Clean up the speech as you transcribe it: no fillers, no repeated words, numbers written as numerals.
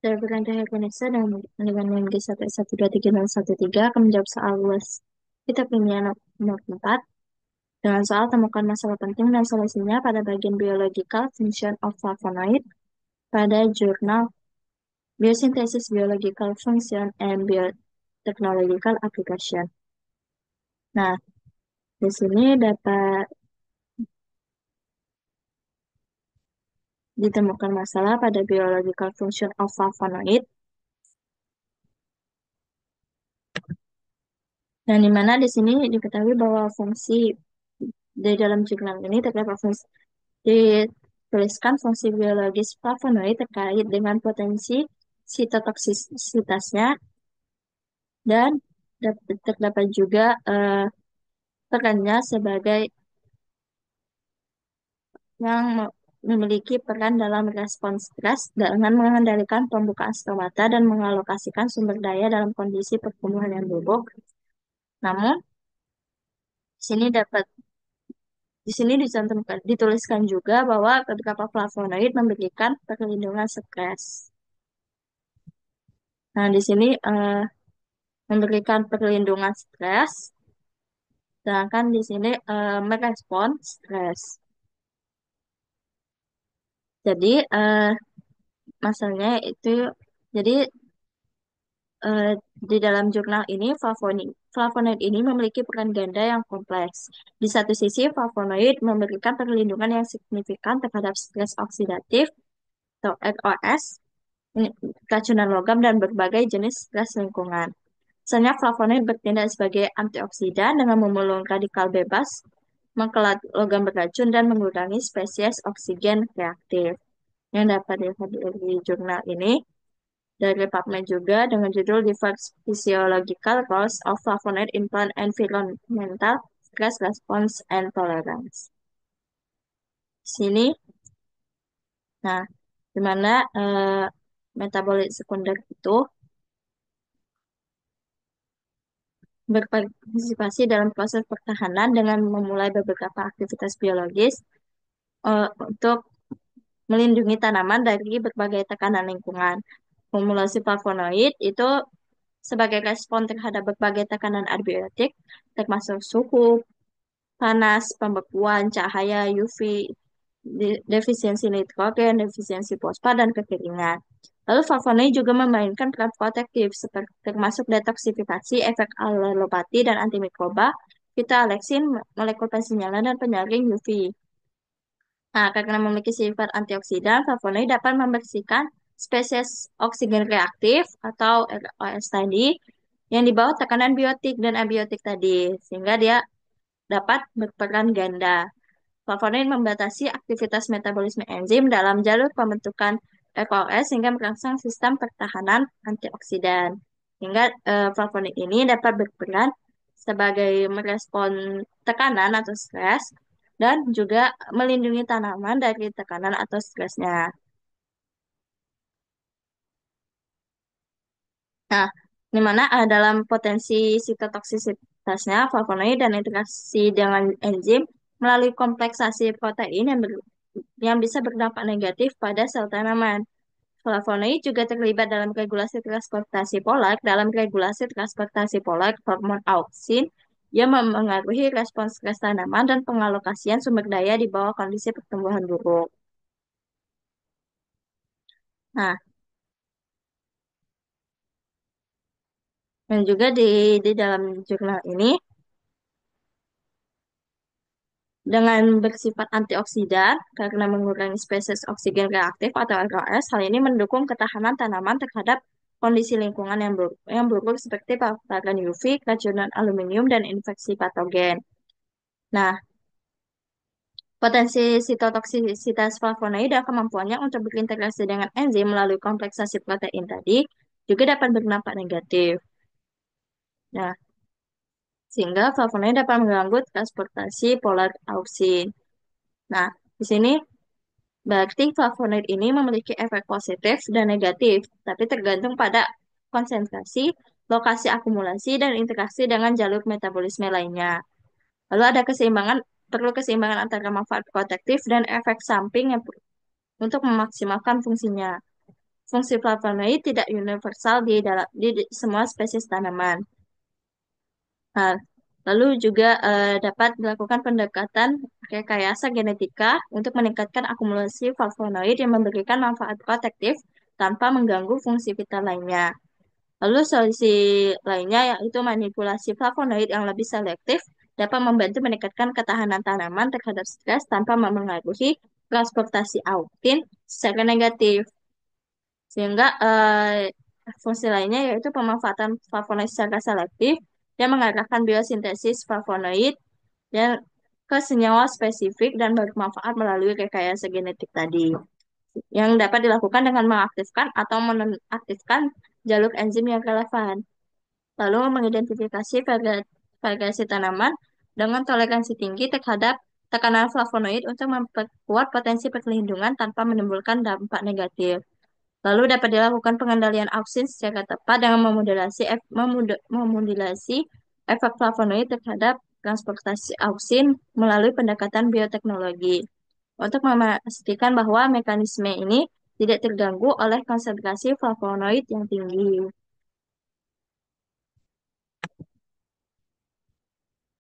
Saya berada Indonesia dengan NG 1133013 akan menjawab soal luas kita kimia nomor 4 dengan soal temukan masalah penting dan solusinya pada bagian biological function of flavonoid pada jurnal Biosynthesis Biological Function and Biotechnological Application. Nah, di sini dapat ditemukan masalah pada biological function of flavonoid. Dan di mana di sini diketahui bahwa fungsi di dalam jurnal ini terdapat fungsi dituliskan fungsi biologis flavonoid terkait dengan potensi sitotoksisitasnya dan terdapat juga perannya sebagai yang memiliki peran dalam respons stres dengan mengendalikan pembukaan stomata dan mengalokasikan sumber daya dalam kondisi pertumbuhan yang buruk. Namun, di sini dicantumkan, dituliskan juga bahwa beberapa flavonoid memberikan perlindungan stres. Nah, di sini memberikan perlindungan stres, sedangkan di sini merespon stres. Jadi, masalahnya itu, jadi eh, di dalam jurnal ini flavonoid ini memiliki peran ganda yang kompleks. Di satu sisi, flavonoid memberikan perlindungan yang signifikan terhadap stres oksidatif atau ROS, keracunan logam dan berbagai jenis stres lingkungan. Misalnya flavonoid bertindak sebagai antioksidan dengan memulung radikal bebas, mengkelat logam beracun dan mengurangi spesies oksigen reaktif. Yang dapat dilihat di jurnal ini dari PubMed juga dengan judul Diverse Physiological Roles of Flavonoid in Plant Environmental Stress Response and Tolerance. Sini, nah, di mana metabolit sekunder itu berpartisipasi dalam proses pertahanan dengan memulai beberapa aktivitas biologis untuk melindungi tanaman dari berbagai tekanan lingkungan. Formulasi flavonoid itu sebagai respon terhadap berbagai tekanan abiotik, termasuk suhu, panas, pembekuan, cahaya UV, defisiensi nitrogen, defisiensi fosfat, dan kekeringan. Lalu flavonoid juga memainkan peran protektif, seperti termasuk detoksifikasi, efek alelopati, dan antimikroba, fitoaleksin, molekul pensinyalan, dan penyaring UV. Nah, karena memiliki sifat antioksidan, flavonoid dapat membersihkan spesies oksigen reaktif atau ROS tadi yang di bawah tekanan biotik dan abiotik tadi, sehingga dia dapat berperan ganda. Flavonoid membatasi aktivitas metabolisme enzim dalam jalur pembentukan ROS sehingga merangsang sistem pertahanan antioksidan. Sehingga flavonoid ini dapat berperan sebagai merespon tekanan atau stres dan juga melindungi tanaman dari tekanan atau stresnya. Nah, di mana dalam potensi sitotoksisitasnya flavonoid dan interaksi dengan enzim melalui kompleksasi protein yang bisa berdampak negatif pada sel tanaman. Flavonoid juga terlibat dalam regulasi transportasi polar. Dalam regulasi transportasi polar, hormon auksin yang mempengaruhi respons stres tanaman dan pengalokasian sumber daya di bawah kondisi pertumbuhan buruk. Nah, dan juga di dalam jurnal ini dengan bersifat antioksidan karena mengurangi spesies oksigen reaktif atau ROS, hal ini mendukung ketahanan tanaman terhadap kondisi lingkungan yang buruk seperti paparan UV, keracunan aluminium, dan infeksi patogen. Nah, potensi sitotoksisitas flavonoid dan kemampuannya untuk berinteraksi dengan enzim melalui kompleksasi protein tadi juga dapat berdampak negatif. Nah, sehingga flavonoid dapat mengganggu transportasi polar auksin. Nah, di sini berarti flavonoid ini memiliki efek positif dan negatif, tapi tergantung pada konsentrasi, lokasi akumulasi, dan interaksi dengan jalur metabolisme lainnya. Lalu ada perlu keseimbangan antara manfaat protektif dan efek samping untuk memaksimalkan fungsinya. fungsi flavonoid tidak universal di semua spesies tanaman. Nah, lalu juga dapat dilakukan pendekatan rekayasa genetika untuk meningkatkan akumulasi flavonoid yang memberikan manfaat protektif tanpa mengganggu fungsi vital lainnya. Lalu solusi lainnya yaitu manipulasi flavonoid yang lebih selektif dapat membantu meningkatkan ketahanan tanaman terhadap stres tanpa memengaruhi transportasi autin secara negatif. Sehingga fungsi lainnya yaitu pemanfaatan flavonoid secara selektif yang mengarahkan biosintesis flavonoid dan ke senyawa spesifik dan bermanfaat melalui rekayasa genetik tadi yang dapat dilakukan dengan mengaktifkan atau menonaktifkan jalur enzim yang relevan. Lalu mengidentifikasi variasi tanaman dengan toleransi tinggi terhadap tekanan flavonoid untuk memperkuat potensi perlindungan tanpa menimbulkan dampak negatif. Lalu dapat dilakukan pengendalian auksin secara tepat dengan memodulasi efek flavonoid terhadap transportasi auksin melalui pendekatan bioteknologi untuk memastikan bahwa mekanisme ini tidak terganggu oleh konsentrasi flavonoid yang tinggi.